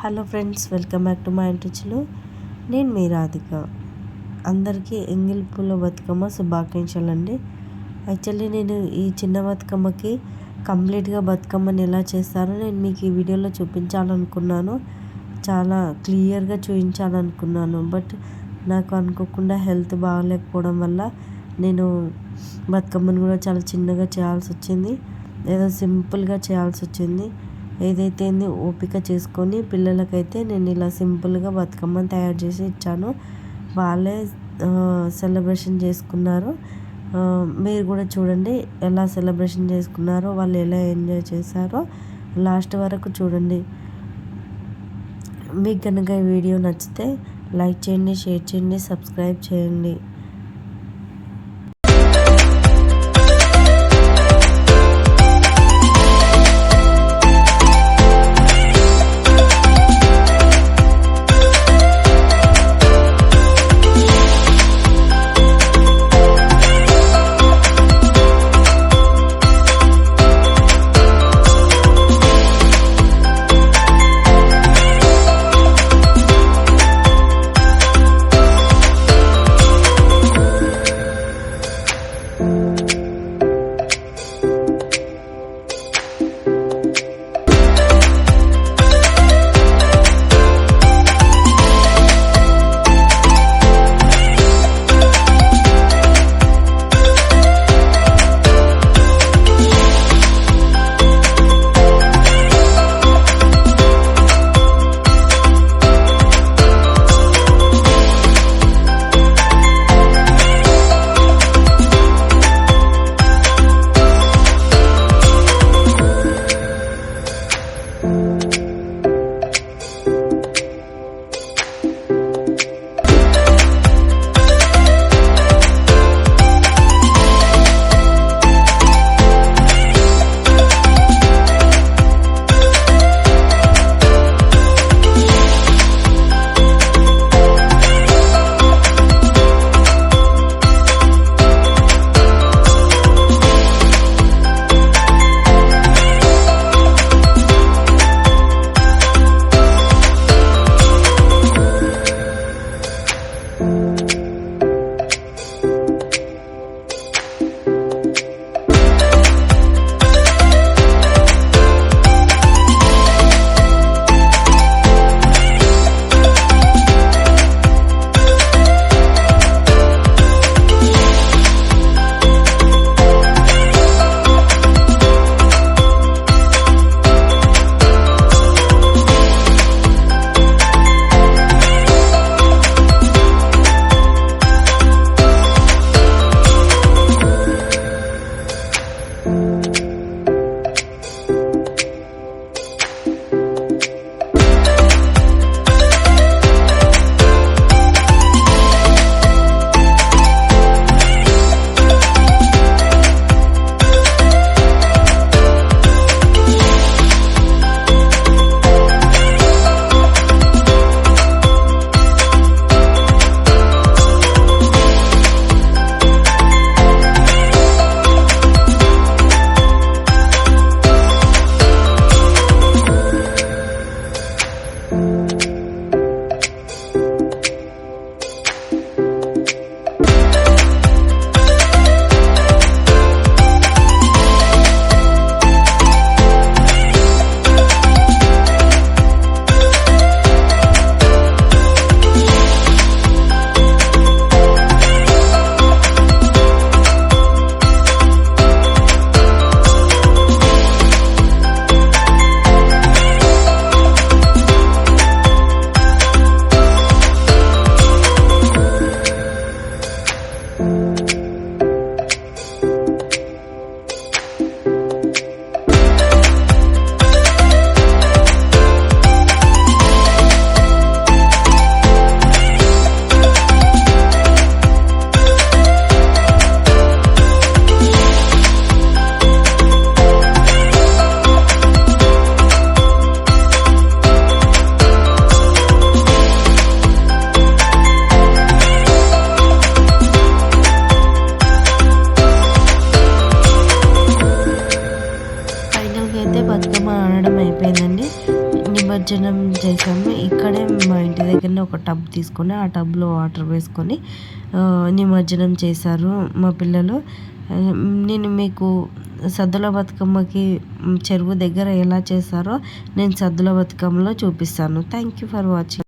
Hello friends, welcome back to my ఇంటిచ్చులు. నేను మీ రాధిక. అందరికీ ఎంగిల్ పూల బతుకమ్మ శుభాకాంక్షలు అండి. యాక్చువల్లీ నేను ఈ చిన్న బతుకమ్మకి కంప్లీట్గా బతుకమ్మని ఎలా చేస్తారో నేను మీకు ఈ వీడియోలో చూపించాలనుకున్నాను. చాలా క్లియర్గా చూపించాలనుకున్నాను. బట్ నాకు అనుకోకుండా హెల్త్ బాగాలేకపోవడం వల్ల నేను బతుకమ్మని కూడా చాలా చిన్నగా చేయాల్సి వచ్చింది. ఏదో సింపుల్గా చేయాల్సి వచ్చింది. ఏదైతే ఓపిక చేసుకొని పిల్లలకైతే నేను ఇలా సింపుల్గా బతుకమ్మని తయారు చేసి ఇచ్చాను. వాళ్ళే సెలబ్రేషన్ చేసుకున్నారు. మీరు కూడా చూడండి ఎలా సెలబ్రేషన్ చేసుకున్నారో, వాళ్ళు ఎలా ఎంజాయ్ చేశారో లాస్ట్ వరకు చూడండి. మీకు కనుక ఈ వీడియో నచ్చితే లైక్ చేయండి, షేర్ చేయండి, సబ్స్క్రైబ్ చేయండి. నిమజ్జనం చేసాము. ఇక్కడే మా ఇంటి దగ్గరనే ఒక టబ్ తీసుకొని ఆ టబ్‌లో వాటర్ వేసుకొని నిమజ్జనం చేశారు మా పిల్లలు. నేను మీకు సద్దుల బతుకమ్మకి చెరువు దగ్గర ఎలా చేశారో నేను సద్దుల బతుకమ్మలో చూపిస్తాను. Thank you for watching.